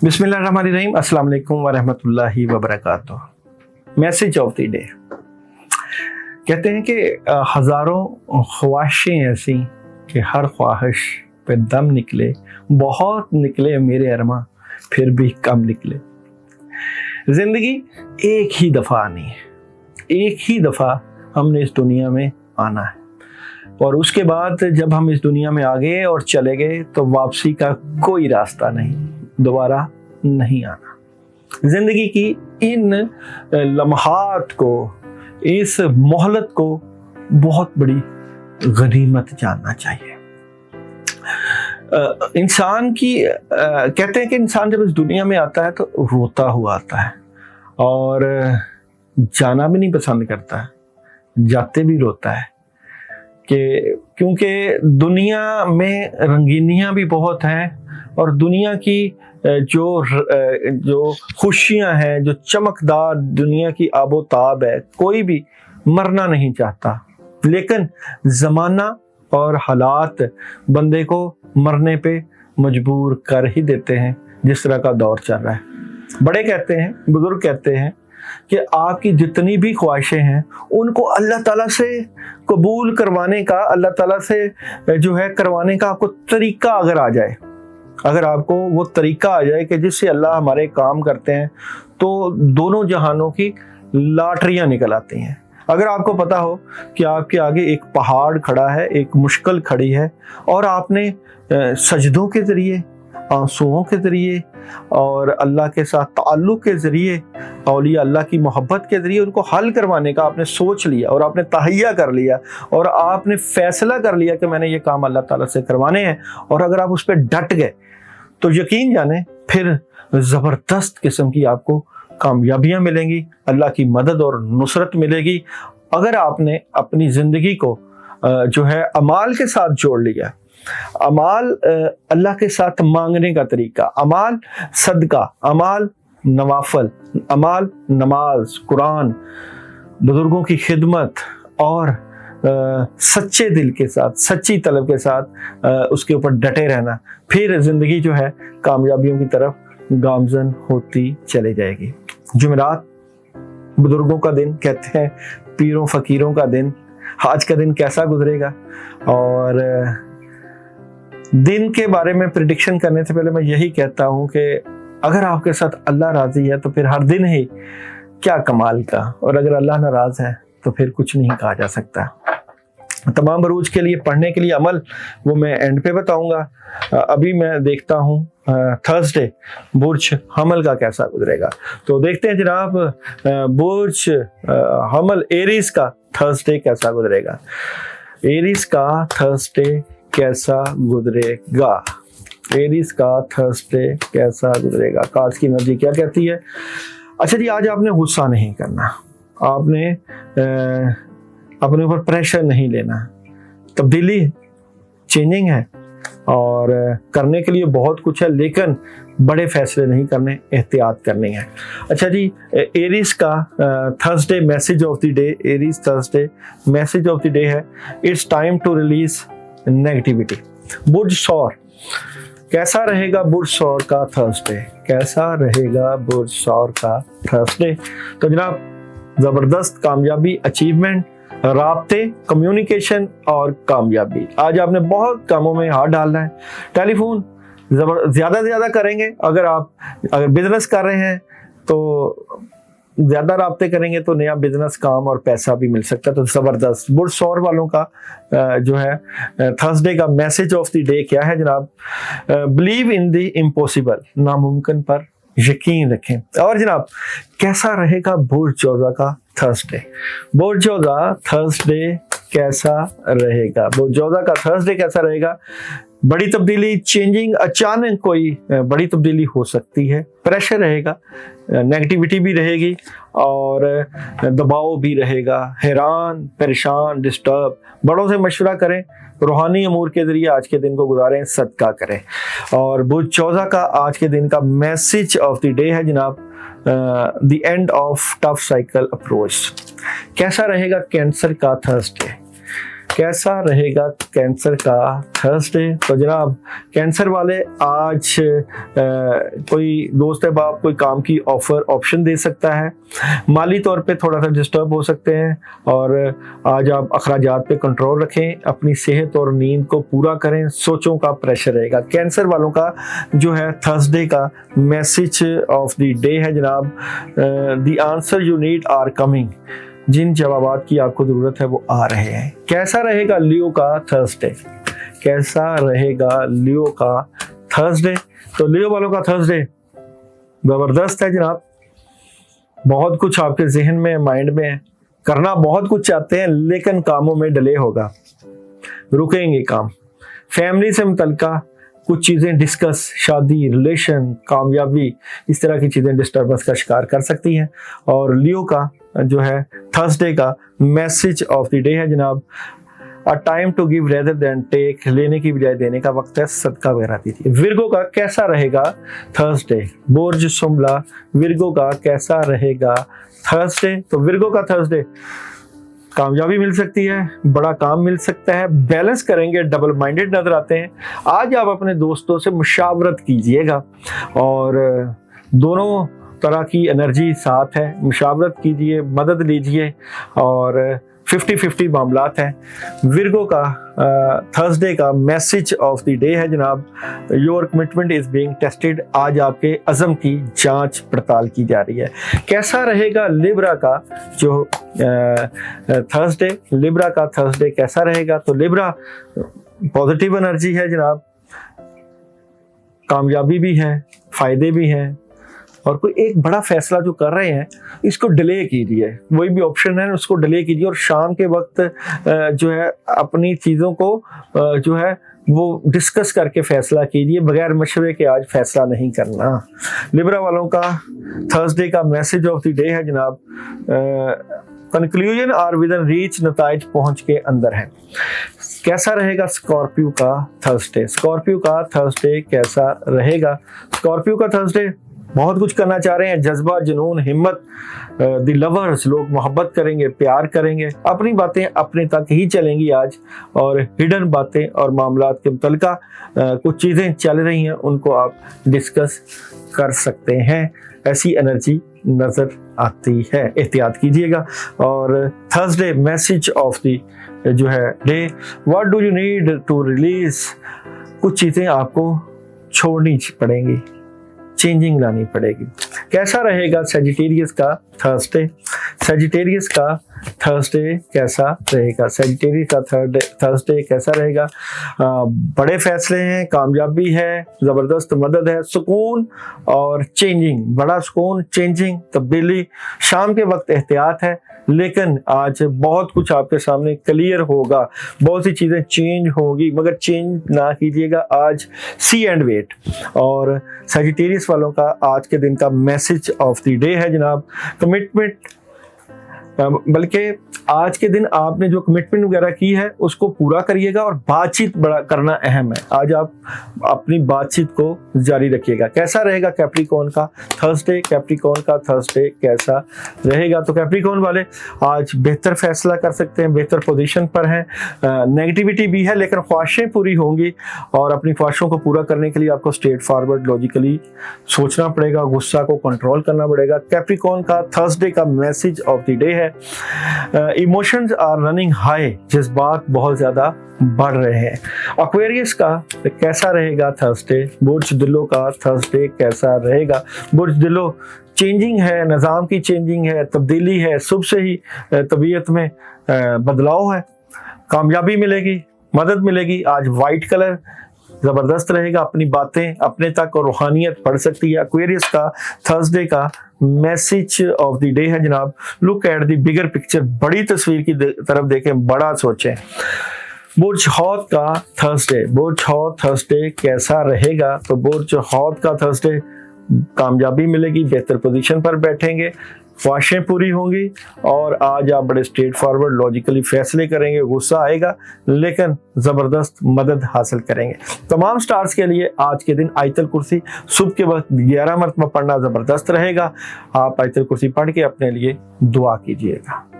बिस्मिल्लाहिर्रहमानिर्रहीम, अस्सलाम वालेकुम वरहमतुल्लाहि वबरकातुह। Message of the day. कहते हैं कि हज़ारों ख्वाहिशें ऐसी कि हर ख्वाहिश पे दम निकले, बहुत निकले मेरे अरमा फिर भी कम निकले। ज़िंदगी एक ही दफ़ा आनी है, एक ही दफ़ा हमने इस दुनिया में आना है और उसके बाद जब हम इस दुनिया में आ गए और चले गए तो वापसी का कोई रास्ता नहीं, दोबारा नहीं आना। जिंदगी की इन लम्हात को, इस मोहलत को बहुत बड़ी गनीमत जानना चाहिए। इंसान की कहते हैं कि इंसान जब इस दुनिया में आता है तो रोता हुआ आता है और जाना भी नहीं पसंद करता है, जाते भी रोता है कि क्योंकि दुनिया में रंगीनियां भी बहुत हैं और दुनिया की जो खुशियां हैं, जो चमकदार दुनिया की आबोताब है, कोई भी मरना नहीं चाहता, लेकिन ज़माना और हालात बंदे को मरने पे मजबूर कर ही देते हैं, जिस तरह का दौर चल रहा है। बड़े कहते हैं, बुजुर्ग कहते हैं कि आपकी जितनी भी ख्वाहिशें हैं उनको अल्लाह ताला से कबूल करवाने का, अल्लाह ताला से जो है करवाने का आपको तरीका अगर आ जाए, अगर आपको वो तरीका आ जाए कि जिससे अल्लाह हमारे काम करते हैं तो दोनों जहानों की लॉटरियां निकल आती हैं। अगर आपको पता हो कि आपके आगे एक पहाड़ खड़ा है, एक मुश्किल खड़ी है और आपने सजदों के ज़रिए, आंसुओं के ज़रिए और अल्लाह के साथ ताल्लुक़ के ज़रिए, औलिया अल्लाह की मोहब्बत के ज़रिए उनको हल करवाने का आपने सोच लिया और आपने तहैया कर लिया और आपने फ़ैसला कर लिया कि मैंने ये काम अल्लाह ताला से करवाने हैं, और अगर आप उस पर डट गए तो यकीन जाने फिर ज़बरदस्त किस्म की आपको कामयाबियाँ मिलेंगी, अल्लाह की मदद और नुसरत मिलेगी। अगर आपने अपनी ज़िंदगी को जो है अमाल के साथ जोड़ लिया, अमाल अल्लाह के साथ मांगने का तरीका, अमाल सदका, अमाल नवाफल, अमाल नमाज, कुरान, बुजुर्गों की खिदमत और सच्चे दिल के साथ, सच्ची तलब के साथ उसके ऊपर डटे रहना, फिर ज़िंदगी जो है कामयाबियों की तरफ गामजन होती चली जाएगी। जुमेरात बुजुर्गों का दिन, कहते हैं पीरों फकीरों का दिन। आज का दिन कैसा गुजरेगा, और दिन के बारे में प्रिडिक्शन करने से पहले मैं यही कहता हूँ कि अगर आपके साथ अल्लाह राज़ी है तो फिर हर दिन ही क्या कमाल का, और अगर अल्लाह नाराज़ है तो फिर कुछ नहीं कहा जा सकता। तमाम बरूज के लिए पढ़ने के लिए अमल वो मैं एंड पे बताऊंगा। अभी मैं देखता हूँ थर्सडे बुर्ज हमल का कैसा गुजरेगा, तो देखते हैं जनाब बुर्ज हमल एरीज का थर्सडे कैसा गुजरेगा। एरीज का थर्सडे कैसा गुजरेगा, एरीज का थर्सडे कैसा गुजरेगा, कार्ड्स की एनर्जी क्या कहती है। अच्छा जी, आज आपने गुस्सा नहीं करना, आपने अपने ऊपर प्रेशर नहीं लेना। तब्दीली चेंजिंग है और करने के लिए बहुत कुछ है, लेकिन बड़े फैसले नहीं करने, एहतियात करनी है। अच्छा जी, एरीज का Thursday message of the day, Aries Thursday message of the day है, it's time to release negativity. बुर्ज सौर कैसा रहेगा, बुर्ज सौर का थर्सडे कैसा रहेगा, बुर्ज सौर का थर्सडे। तो जनाब ज़बरदस्त कामयाबी, अचीवमेंट, राब्ते, कम्युनिकेशन और कामयाबी। आज आपने बहुत कामों में हाथ डालना है। टेलीफोन ज़्यादा से ज़्यादा करेंगे, अगर बिजनेस कर रहे हैं तो ज़्यादा राब्ते करेंगे तो नया बिजनेस, काम और पैसा भी मिल सकता है। तो ज़बरदस्त बुर्ज सौर वालों का जो है थर्सडे का मैसेज ऑफ द डे क्या है जनाब, बिलीव इन द इम्पॉसिबल, नामुमकिन पर यकीन रखें। और जनाब कैसा रहेगा बुर्ज जोजा का थर्सडे, बुर्ज जोजा थर्सडे कैसा रहेगा, बुर्ज जोजा का थर्सडे कैसा रहेगा। बड़ी तब्दीली, चेंजिंग, अचानक कोई बड़ी तब्दीली हो सकती है, प्रेशर रहेगा, नेगेटिविटी भी रहेगी और दबाव भी रहेगा, हैरान, परेशान, डिस्टर्ब। बड़ों से मशवरा करें, रूहानी अमूर के ज़रिए आज के दिन को गुजारें, सदका करें। और बुर्ज जोजा का आज के दिन का मैसेज ऑफ द डे है जनाब, the end of tough cycle approach. कैसा रहेगा कैंसर का थर्सडे, कैसा रहेगा कैंसर का थर्सडे। तो जनाब कैंसर वाले आज कोई दोस्त बाप कोई काम की ऑप्शन दे सकता है, माली तौर पे थोड़ा सा डिस्टर्ब हो सकते हैं, और आज आप अखराजात पे कंट्रोल रखें, अपनी सेहत और नींद को पूरा करें, सोचों का प्रेशर रहेगा। कैंसर वालों का जो है थर्सडे का मैसेज ऑफ द डे है जनाब, the answer you need are coming. जिन जवाबात की आपको ज़रूरत है वो आ रहे हैं। कैसा रहेगा लियो का थर्सडे, कैसा रहेगा लियो का थर्सडे। तो लियो वालों का थर्सडे ज़बरदस्त है जनाब, बहुत कुछ आपके जहन में माइंड में है, करना बहुत कुछ चाहते हैं लेकिन कामों में डिले होगा, रुकेंगे काम। फैमिली से मुतल्लिका कुछ चीज़ें डिस्कस, शादी, रिलेशन, कामयाबी, इस तरह की चीज़ें डिस्टर्बेंस का शिकार कर सकती हैं। और लियो का जो है थर्सडे का मैसेज ऑफ द डे है जनाब, a time to give rather than take, लेने की बजाय देने का वक्त है, सदका वगैरह दीजिए। विर्गो का कैसा रहेगा थर्सडे, बुर्ज सुम्बला, विर्गो का कैसा रहेगा थर्सडे। तो विर्गो का थर्सडे कामयाबी मिल सकती है, बड़ा काम मिल सकता है, बैलेंस करेंगे, डबल माइंडेड नजर आते हैं। आज आप अपने दोस्तों से मुशावरत कीजिएगा और दोनों तरह की एनर्जी साथ है, मुशावरत कीजिए, मदद लीजिए और 50-50 मामलात हैं। विर्गो का थर्सडे का मैसेज ऑफ द डे है जनाब, your commitment is being tested. आज आपके अज़म की जांच पड़ताल की जा रही है। कैसा रहेगा लिब्रा का जो थर्सडे, लिब्रा का थर्सडे कैसा रहेगा। तो लिब्रा पॉजिटिव एनर्जी है जनाब, कामयाबी भी है, फायदे भी हैं, और कोई एक बड़ा फैसला जो कर रहे हैं इसको डिले कीजिए, कोई भी ऑप्शन है उसको डिले कीजिए, और शाम के वक्त जो है अपनी चीज़ों को जो है वो डिस्कस करके फैसला कीजिए, बगैर मशवरे के आज फैसला नहीं करना। लिब्रा वालों का थर्सडे का मैसेज ऑफ द डे है जनाब, कंक्लूजन और विद इन रीच, नताइज पहुंच के अंदर है। कैसा रहेगा स्कॉर्पियो का थर्सडे, स्कॉर्पियो का थर्सडे कैसा रहेगा। स्कॉर्पियो का थर्सडे बहुत कुछ करना चाह रहे हैं, जज्बा, जुनून, हिम्मत, द लवर्स, लोग मोहब्बत करेंगे, प्यार करेंगे, अपनी बातें अपने तक ही चलेंगी आज, और हिडन बातें और मामलात के मुतल्लिका कुछ चीज़ें चल रही हैं उनको आप डिस्कस कर सकते हैं, ऐसी एनर्जी नज़र आती है, एहतियात कीजिएगा। और थर्सडे मैसेज ऑफ द जो है day, what do you need to release, कुछ चीज़ें आपको छोड़नी पड़ेंगी, चेंजिंग लानी पड़ेगी। कैसा रहेगा सेजिटेरियस का थर्सडे, सेजिटेरियस का थर्सडे कैसा रहेगा, सेजिटेरियस का थर्सडे कैसा रहेगा। बड़े फैसले हैं, कामयाबी है, ज़बरदस्त मदद है, सुकून और चेंजिंग, बड़ा सुकून, चेंजिंग, तब्दीली। शाम के वक्त एहतियात है, लेकिन आज बहुत कुछ आपके सामने क्लियर होगा, बहुत सी चीज़ें चेंज होगी, मगर चेंज ना कीजिएगा, आज सी एंड वेट। और सजिटेरियस वालों का आज के दिन का मैसेज ऑफ द डे है जनाब, कमिटमेंट, बल्कि आज के दिन आपने जो कमिटमेंट वगैरह की है उसको पूरा करिएगा, और बातचीत बड़ा करना अहम है, आज आप अपनी बातचीत को जारी रखिएगा। कैसा रहेगा कैप्रिकॉर्न का थर्सडे, कैप्रिकॉर्न का थर्सडे कैसा रहेगा। तो कैप्रिकॉर्न वाले आज बेहतर फैसला कर सकते हैं, बेहतर पोजीशन पर हैं, नेगेटिविटी भी है लेकिन ख्वाहिशें पूरी होंगी, और अपनी ख्वाहिशों को पूरा करने के लिए आपको स्ट्रेट फॉरवर्ड लॉजिकली सोचना पड़ेगा, गुस्सा को कंट्रोल करना पड़ेगा। कैप्रिकॉर्न का थर्सडे का मैसेज ऑफ द डे है, इमोशंस आर रनिंग हाई, जज्बात बहुत ज्यादा बढ़ रहे हैं। एक्वेरियस का कैसा रहेगा थर्सडे, बुर्ज दिलो का थर्सडे कैसा रहेगा। बुर्ज दिलो चेंजिंग है, निज़ाम की चेंजिंग है, तब्दीली है, सुबह से ही तबीयत में बदलाव है, कामयाबी मिलेगी, मदद मिलेगी। आज वाइट कलर ज़बरदस्त रहेगा, अपनी बातें अपने तक और रूहानियत बढ़ सकती है। एक्वेरियस का थर्सडे का मैसेज ऑफ द डे है जनाब, look at the bigger picture, बड़ी तस्वीर की तरफ देखें, बड़ा सोचें। बुर्ज हौत का थर्सडे, बुर्ज हौत थर्सडे कैसा रहेगा। तो बुर्ज हौत का थर्सडे कामयाबी मिलेगी, बेहतर पोजीशन पर बैठेंगे, ख्वाहिशें पूरी होंगी, और आज आप बड़े स्ट्रेट फॉरवर्ड लॉजिकली फैसले करेंगे, गुस्सा आएगा लेकिन ज़बरदस्त मदद हासिल करेंगे। तमाम स्टार्स के लिए आज के दिन आयतल कुर्सी सुबह के वक्त 11 मरतबा पढ़ना ज़बरदस्त रहेगा। आप आयतल कुर्सी पढ़ के अपने लिए दुआ कीजिएगा।